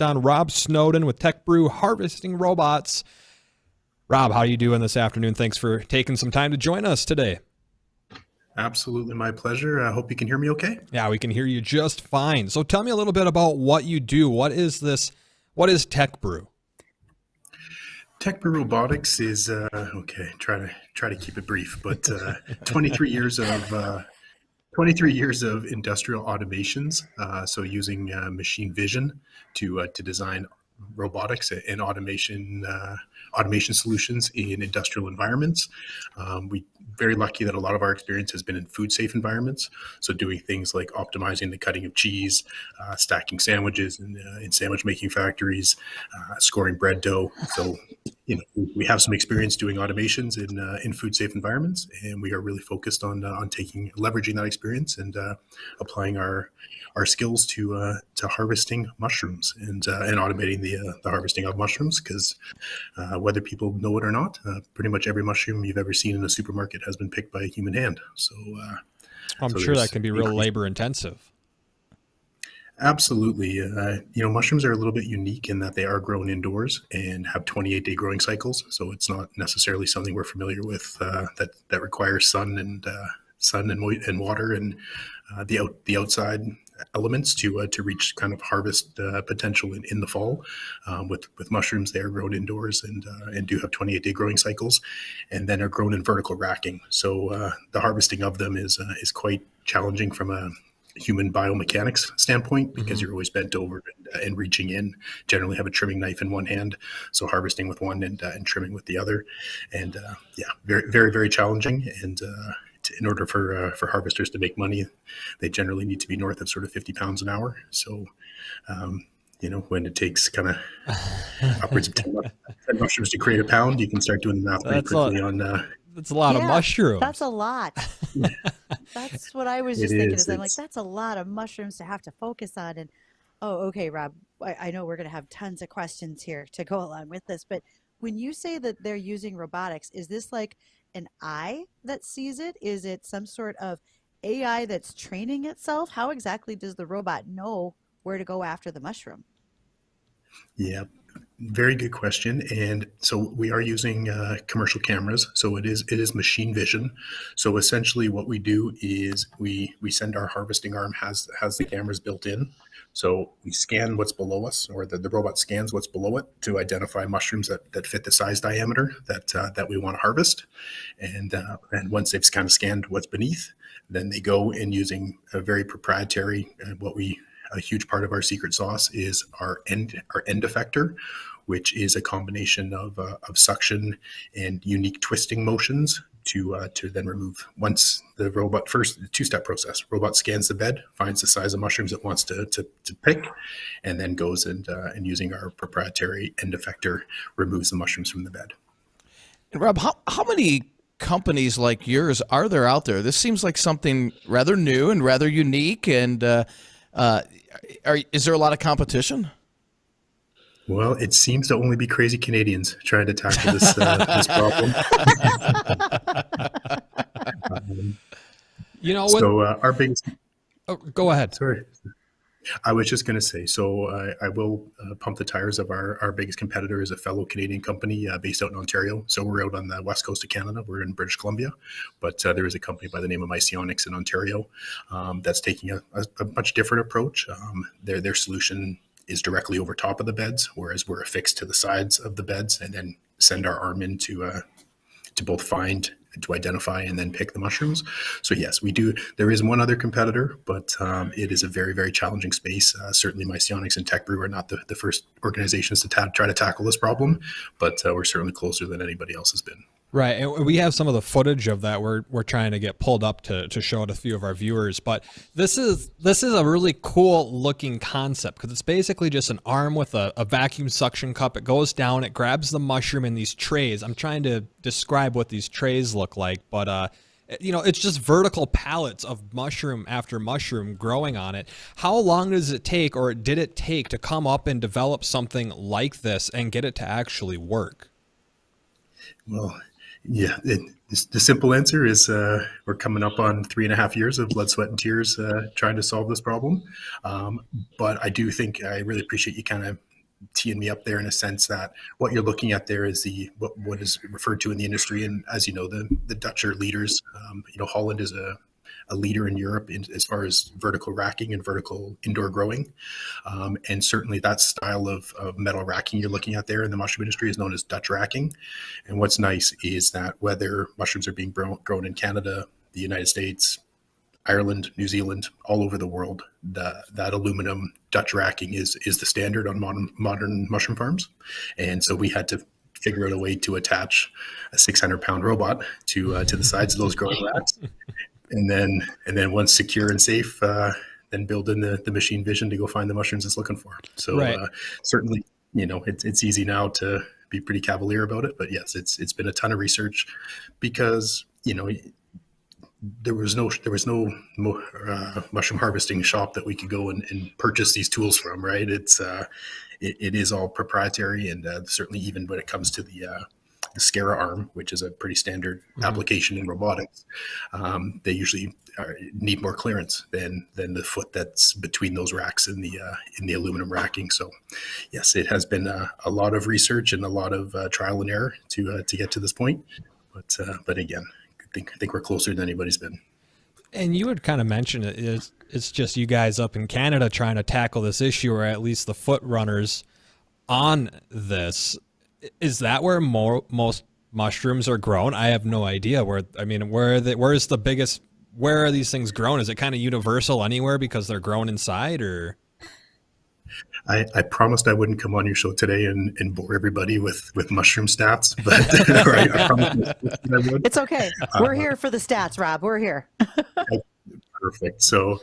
on Rob Snowden with Tech Brew Harvesting Robots. Rob, how are you doing this afternoon? Thanks for taking some time to join us today. Absolutely my pleasure. I hope you can hear me okay. Yeah, we can hear you just fine. So tell me a little bit about what you do. What is this? What is Tech Brew? Tech Brew Robotics is okay. Try to keep it brief, but 23 years of 23 years of industrial automations. So using machine vision to design robotics and automation solutions in industrial environments. We very lucky that a lot of our experience has been in food safe environments. So doing things like optimizing the cutting of cheese, stacking sandwiches in sandwich making factories, scoring bread dough. So we have some experience doing automations in food safe environments, and we are really focused on leveraging that experience and applying our skills to harvesting mushrooms and automating the harvesting of mushrooms. Because whether people know it or not, pretty much every mushroom you've ever seen in a supermarket has been picked by a human hand. So I'm sure that can be real labor intensive. Absolutely. Mushrooms are a little bit unique in that they are grown indoors and have 28-day growing cycles. So it's not necessarily something we're familiar with that requires sun and water and the outside elements to reach kind of harvest potential in the fall. With mushrooms, they are grown indoors and do have 28-day growing cycles, and then are grown in vertical racking. So the harvesting of them is quite challenging from a human biomechanics standpoint, because you're always bent over and reaching in, generally have a trimming knife in one hand, so harvesting with one and trimming with the other, and very, very, very challenging. And in order for harvesters to make money, they generally need to be north of sort of 50 pounds an hour. So when it takes kind of upwards of 10 mushrooms to create a pound, you can start doing the math pretty quickly on that's a lot of mushrooms. That's a lot. That's what I was just thinking. I'm like, that's a lot of mushrooms to have to focus on. And okay, Rob, I know we're going to have tons of questions here to go along with this, but when you say that they're using robotics, is this like an eye that sees it? Is it some sort of AI that's training itself? How exactly does the robot know where to go after the mushroom? Yeah, very good question. And so we are using commercial cameras. So it is machine vision. So essentially what we do is we send our harvesting arm has the cameras built in. So we scan what's below us, or the robot scans what's below it to identify mushrooms that fit the size diameter that we want to harvest. And once they've kind of scanned what's beneath, then they go in using a very proprietary, a huge part of our secret sauce is our end effector, which is a combination of suction and unique twisting motions to then remove. Once the robot, first, the two-step process, robot scans the bed, finds the size of mushrooms it wants to pick, and then goes and using our proprietary end effector, removes the mushrooms from the bed. And Rob, how many companies like yours are there out there? This seems like something rather new and rather unique, and is there a lot of competition? Well, it seems to only be crazy Canadians trying to tackle this problem. Our biggest. Oh, go ahead. Sorry. I was just going to say, so I will pump the tires of our biggest competitor is a fellow Canadian company based out in Ontario. So we're out on the west coast of Canada. We're in British Columbia, but there is a company by the name of Mycionics in Ontario that's taking a much different approach. Their solution is directly over top of the beds, whereas we're affixed to the sides of the beds and then send our arm in to both find, to identify, and then pick the mushrooms. So yes, we do. There is one other competitor, but it is a very, very challenging space. Certainly Mycionics and Tech Brew are not the first organizations to try to tackle this problem, but we're certainly closer than anybody else has been. Right, and we have some of the footage of that. We're trying to get pulled up to show it a few of our viewers. But this is a really cool looking concept, because it's basically just an arm with a vacuum suction cup. It goes down, it grabs the mushroom in these trays. I'm trying to describe what these trays look like, but it's just vertical pallets of mushroom after mushroom growing on it. How long does it take, or did it take, to come up and develop something like this and get it to actually work? Well, yeah, the simple answer is we're coming up on 3.5 years of blood, sweat, and tears trying to solve this problem. But I do think I really appreciate you kind of teeing me up there in a sense that what you're looking at there is what is referred to in the industry, and as you know, the Dutch are leaders. Holland is a leader in Europe as far as vertical racking and vertical indoor growing. And certainly that style of metal racking you're looking at there in the mushroom industry is known as Dutch racking. And what's nice is that whether mushrooms are being grown in Canada, the United States, Ireland, New Zealand, all over the world, that aluminum Dutch racking is the standard on modern mushroom farms. And so we had to figure out a way to attach a 600-pound robot to the sides of those growing racks. And then once secure and safe, then build in the machine vision to go find the mushrooms it's looking for. So Right. Certainly, it's easy now to be pretty cavalier about it, but yes, it's been a ton of research because there was no mushroom harvesting shop that we could go and purchase these tools from. Right? It is all proprietary, and certainly even when it comes to the Scara arm, which is a pretty standard application in robotics, they usually need more clearance than the foot that's between those racks in the aluminum racking. So, yes, it has been a lot of research and a lot of trial and error to get to this point. But again, I think we're closer than anybody's been. And you would kind of mention it's just you guys up in Canada trying to tackle this issue, or at least the foot runners on this. Is that where most mushrooms are grown? I have no idea where are these things grown? Is it kind of universal anywhere because they're grown inside, or? I promised I wouldn't come on your show today and bore everybody with mushroom stats, but I promised I would. It's okay. We're here for the stats, Rob. We're here. Perfect. So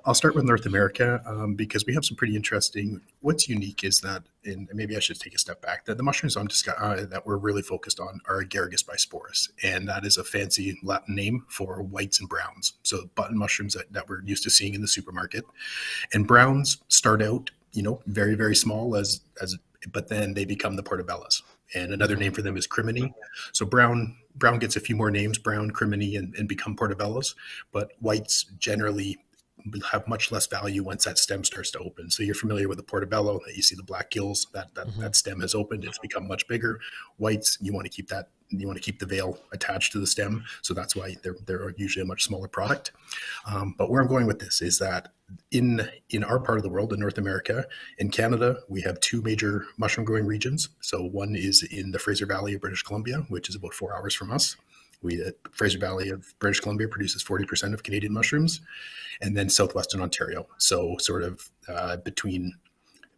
I'll start with North America because we have some pretty interesting. What's unique is that, and maybe I should take a step back, that the mushrooms that we're really focused on are Agaricus bisporus, and that is a fancy Latin name for whites and browns. So button mushrooms that we're used to seeing in the supermarket, and browns start out, very, very small but then they become the portobellas. And another name for them is crimini. So brown gets a few more names, brown, crimini, and become portobellas. But whites generally have much less value once that stem starts to open. So you're familiar with the portobello, that you see the black gills, that stem has opened, it's become much bigger. Whites, you want to keep that. You want to keep the veil attached to the stem. So that's why they're usually a much smaller product. But where I'm going with this is that in our part of the world, in North America, in Canada, we have two major mushroom growing regions. So one is in the Fraser Valley of British Columbia, which is about 4 hours from us. Fraser Valley of British Columbia produces 40% of Canadian mushrooms, and then southwestern Ontario. So sort of between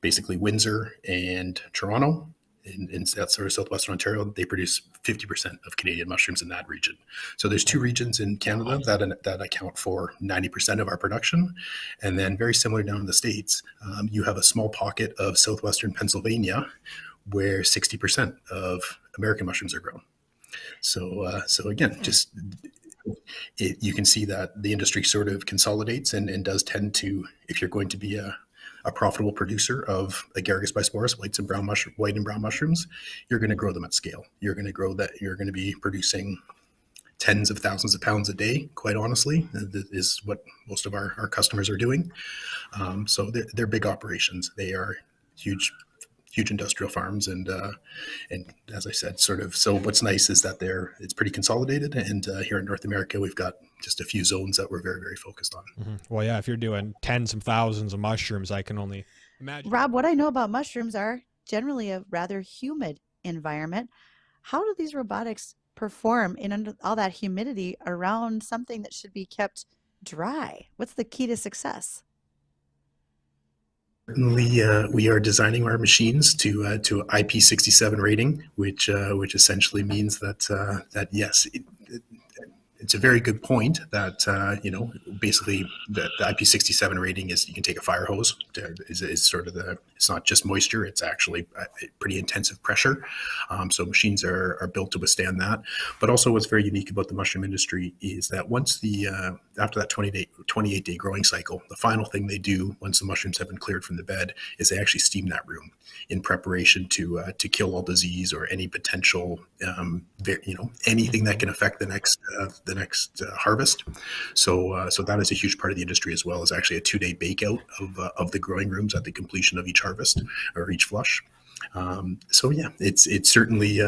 basically Windsor and Toronto, in that sort of southwestern Ontario, they produce 50% of Canadian mushrooms in that region. So there's two regions in Canada that account for 90% of our production. And then very similar down in the States, you have a small pocket of southwestern Pennsylvania where 60% of American mushrooms are grown. So again, you can see that the industry sort of consolidates and does tend to, if you're going to be a profitable producer of Agaricus bisporus, white and brown mushrooms, you're going to grow them at scale. You're going to grow that. You're going to be producing tens of thousands of pounds a day. Quite honestly, that is what most of our customers are doing. So they're big operations. They are huge industrial farms, and as I said, sort of. So what's nice is that it's pretty consolidated, and here in North America, we've got just a few zones that we're very, very focused on. Mm-hmm. Well, yeah, if you're doing tens of thousands of mushrooms, I can only imagine. Rob, what I know about mushrooms are generally a rather humid environment. How do these robotics perform in all that humidity around something that should be kept dry? What's the key to success? Certainly, we are designing our machines to IP67 rating, which essentially means that yes, it's a very good point that basically the IP67 rating is you can take a fire hose is sort of it's not just moisture, it's actually a pretty intensive pressure. So machines are built to withstand that. But also what's very unique about the mushroom industry is that once after that 28-day growing cycle, the final thing they do once the mushrooms have been cleared from the bed is they actually steam that room in preparation to kill all disease or any potential anything that can affect the the next harvest. So that is a huge part of the industry as well. Is actually a 2-day bake out of the growing rooms at the completion of each harvest or each flush. So yeah, it's certainly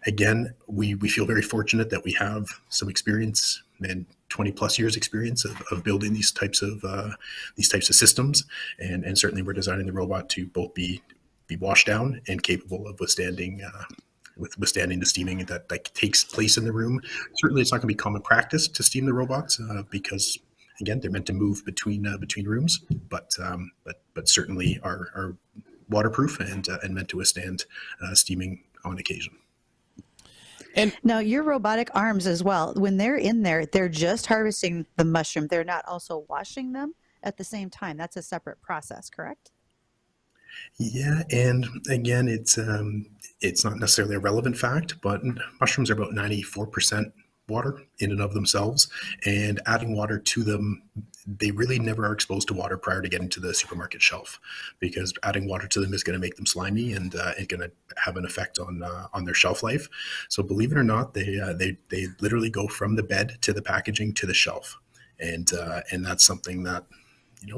again we feel very fortunate that we have some experience and 20 plus years experience of building these types of systems, and certainly we're designing the robot to both be washed down and capable of withstanding the steaming that takes place in the room. Certainly, it's not going to be common practice to steam the robots because again they're meant to move between rooms, but certainly are waterproof and meant to withstand steaming on occasion. And now your robotic arms as well, when they're in there, they're just harvesting the mushroom. They're not also washing them at the same time. That's a separate process, correct? Yeah, and again, it's not necessarily a relevant fact, but mushrooms are about 94% water in and of themselves, and adding water to them, they really never are exposed to water prior to getting to the supermarket shelf, because adding water to them is going to make them slimy and going to have an effect on their shelf life. So believe it or not, they literally go from the bed to the packaging to the shelf, and that's something that,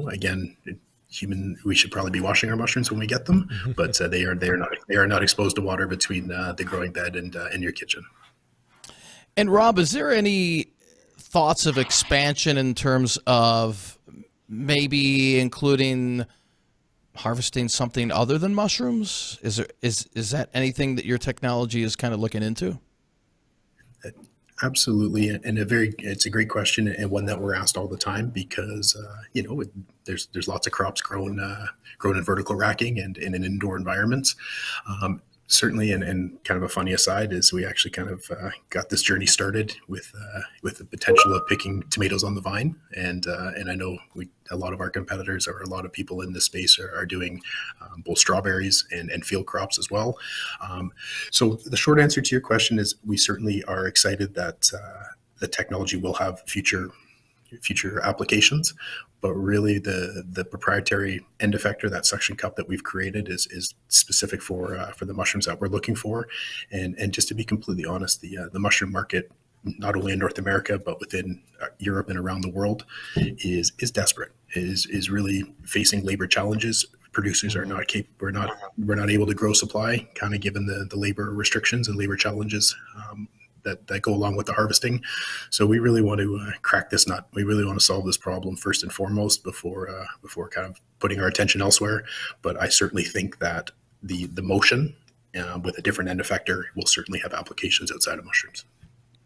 again, we should probably be washing our mushrooms when we get them, but they are not exposed to water between the growing bed and your kitchen. And Rob, is there any thoughts of expansion in terms of maybe including harvesting something other than mushrooms? Is that anything that your technology is kind of looking into? Absolutely, and it's a great question, and one that we're asked all the time, because there's lots of crops grown in vertical racking and in indoor environments. Certainly, and kind of a funny aside is we actually kind of got this journey started with the potential of picking tomatoes on the vine, and I know a lot of our competitors or a lot of people in this space are doing both strawberries and field crops as well. So the short answer to your question is we certainly are excited that the technology will have future applications, but really the proprietary end effector, that suction cup that we've created, is specific for the mushrooms that we're looking for. And just to be completely honest, the mushroom market, not only in North America but within Europe and around the world, is desperate, is really facing labor challenges. Producers are not capable. We're not able to grow supply, kind of given the labor restrictions and labor challenges that go along with the harvesting. So we really want to crack this nut. We really want to solve this problem first and foremost before kind of putting our attention elsewhere. But I certainly think that the motion with a different end effector will certainly have applications outside of mushrooms.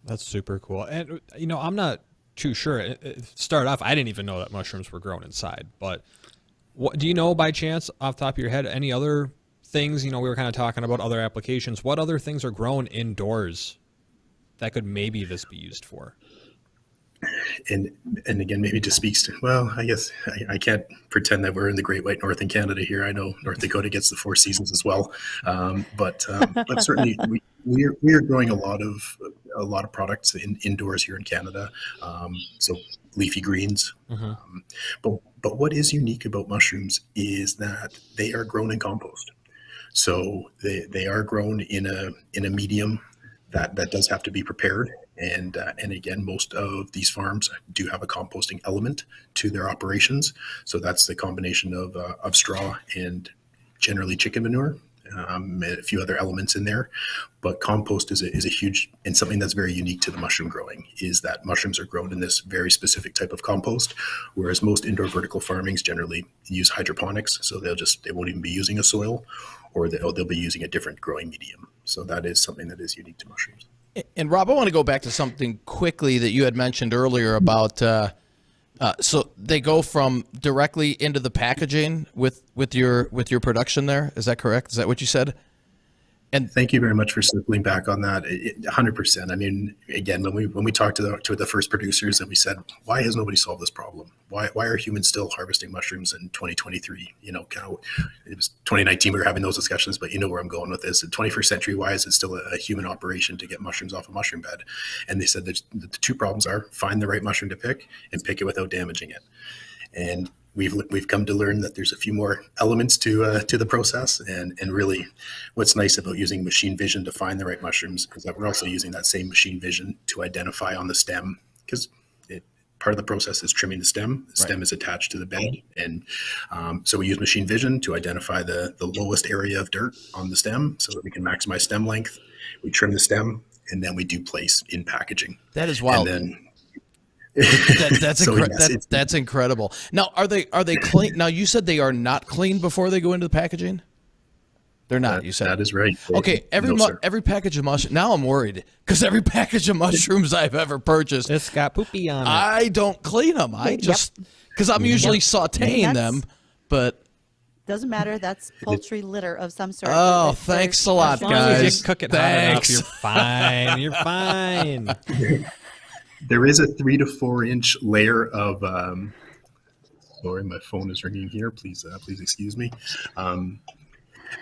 That's super cool. And I'm not too sure. Start off, I didn't even know that mushrooms were grown inside. But what do you know by chance, off the top of your head, any other things? We were kind of talking about other applications. What other things are grown indoors that could maybe this be used for? And again, maybe just speaks to, well, I guess I can't pretend that we're in the Great White North in Canada here. I know North Dakota gets the 4 seasons as well, but certainly we are growing a lot of products indoors here in Canada. So leafy greens, but what is unique about mushrooms is that they are grown in compost. So they are grown in a medium that does have to be prepared. And again, most of these farms do have a composting element to their operations. So that's the combination of straw and generally chicken manure, a few other elements in there. But compost is a huge, and something that's very unique to the mushroom growing, is that mushrooms are grown in this very specific type of compost, whereas most indoor vertical farmings generally use hydroponics. So they won't even be using a soil, or they'll be using a different growing medium. So that is something that is unique to mushrooms. And Rob, I want to go back to something quickly that you had mentioned earlier about, so they go from directly into the packaging with your production there. Is that correct? Is that what you said? And thank you very much for circling back on that. 100%. I mean, again, when we talked to the first producers and we said, why has nobody solved this problem? Why are humans still harvesting mushrooms in 2023? Kind of, it was 2019 we were having those discussions, but you know where I'm going with this. In 21st century, why is it still a human operation to get mushrooms off a mushroom bed? And they said the 2 problems are find the right mushroom to pick and pick it without damaging it. And we've come to learn that there's a few more elements to the process, and really, what's nice about using machine vision to find the right mushrooms is that we're also using that same machine vision to identify on the stem, because part of the process is trimming the stem. The stem is attached to the bed, and so we use machine vision to identify the lowest area of dirt on the stem so that we can maximize stem length. We trim the stem, and then we do place in packaging. That is wild. And then that's incredible. Now, are they clean? Now, you said they are not clean before they go into the packaging. They're not. You said that is right. Okay, every package of mushrooms. Now I'm worried because every package of mushrooms I've ever purchased, it's got poopy on it. I don't clean them. I just because I'm usually sautéing them, but doesn't matter. That's poultry litter of some sort. Oh, thanks a lot, guys. You cook it hot enough, you're fine. You're fine. There is a 3 to 4 inch layer of. Sorry, my phone is ringing here. Please excuse me.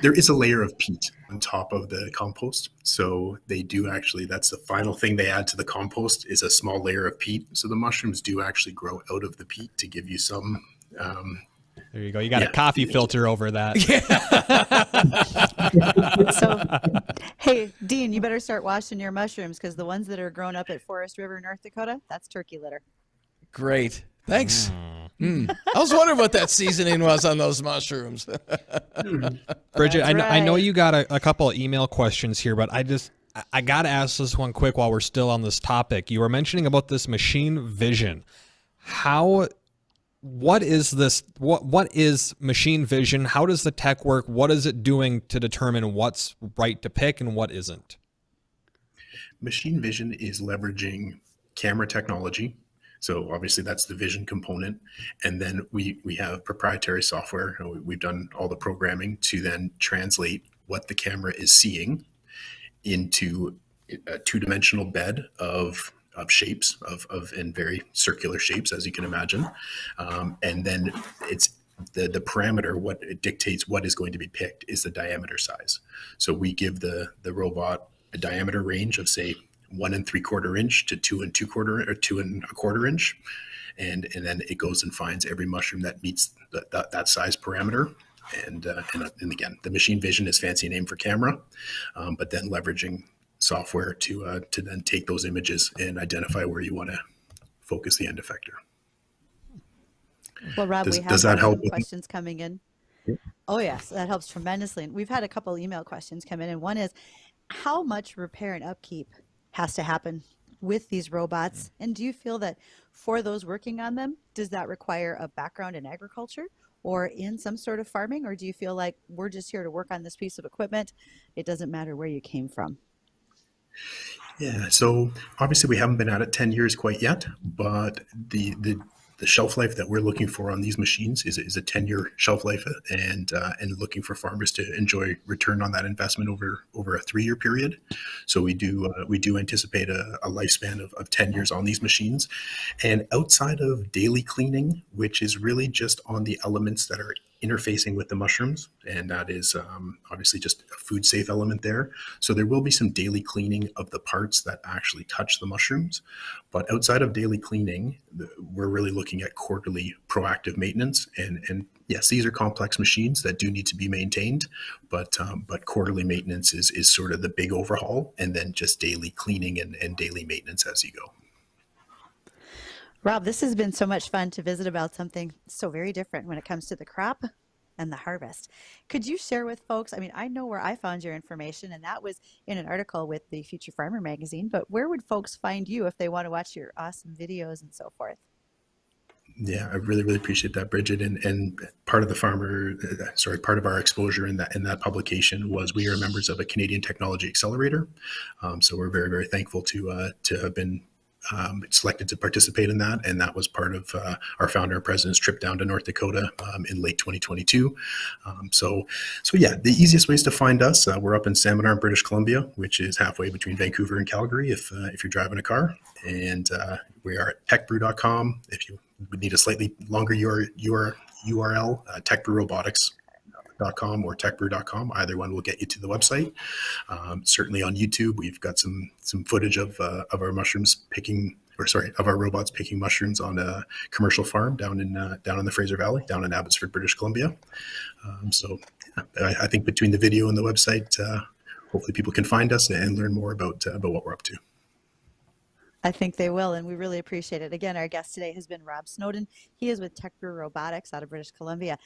There is a layer of peat on top of the compost. So they do actually, that's the final thing they add to the compost is a small layer of peat. So the mushrooms do actually grow out of the peat to give you some. There you go. You got a coffee filter over that. So, hey, Dean, you better start washing your mushrooms because the ones that are grown up at Forest River, North Dakota, that's turkey litter. Great. Thanks. I was wondering what that seasoning was on those mushrooms. Bridget, I know you got a couple of email questions here, but I got to ask this one quick while we're still on this topic. You were mentioning about this machine vision. What is this? What is machine vision? How does the tech work? What is it doing to determine what's right to pick and what isn't? Machine vision is leveraging camera technology. So obviously that's the vision component. And then we have proprietary software. We've done all the programming to then translate what the camera is seeing into a two-dimensional bed of shapes in very circular shapes, as you can imagine. And then it's the parameter, what it dictates what is going to be picked is the diameter size. So we give the robot a diameter range of say 1 3/4 inch to 2 2/4 or 2 1/4 inch. And then it goes and finds every mushroom that meets that size parameter. And again, the machine vision is fancy name for camera, but then leveraging software to then take those images and identify where you want to focus the end effector. Well, Rob, we have some questions coming in. Yeah. Oh, yes, that helps tremendously. And we've had a couple email questions come in, and one is, how much repair and upkeep has to happen with these robots? And do you feel that for those working on them, does that require a background in agriculture or in some sort of farming? Or do you feel like we're just here to work on this piece of equipment? It doesn't matter where you came from. Yeah, so obviously we haven't been at it 10 years quite yet, but the shelf life that we're looking for on these machines is a 10-year shelf life, and looking for farmers to enjoy return on that investment over a 3-year period. So we do anticipate a lifespan of 10 years on these machines. And outside of daily cleaning, which is really just on the elements that are interfacing with the mushrooms, and that is obviously just a food safe element there. So there will be some daily cleaning of the parts that actually touch the mushrooms. But outside of daily cleaning, we're really looking at quarterly proactive maintenance. And yes, these are complex machines that do need to be maintained, but quarterly maintenance is sort of the big overhaul, and then just daily cleaning and daily maintenance as you go. Rob, this has been so much fun to visit about something so very different when it comes to the crop and the harvest. Could you share with folks, I mean, I know where I found your information, and that was in an article with the Future Farmer magazine, but where would folks find you if they want to watch your awesome videos and so forth? Yeah, I really, really appreciate that, Bridget. And part of part of our exposure in that publication was we are members of a Canadian Technology Accelerator. So we're very, very thankful to have been selected to participate in that, and that was part of our founder and president's trip down to North Dakota in late 2022. So yeah, the easiest ways to find us, we're up in Salmon Arm, British Columbia, which is halfway between Vancouver and Calgary if you're driving a car, and we are at techbrew.com. If you would need a slightly longer URL, techbrewrobotics.com or techbrew.com. Either one will get you to the website. Certainly on YouTube, we've got some footage of our mushrooms picking of our robots picking mushrooms on a commercial farm down in the Fraser Valley, down in Abbotsford, British Columbia. So I think between the video and the website, hopefully people can find us and learn more about what we're up to. I think they will, and we really appreciate it. Again, our guest today has been Rob Snowden. He is with Tech Brew Robotics out of British Columbia.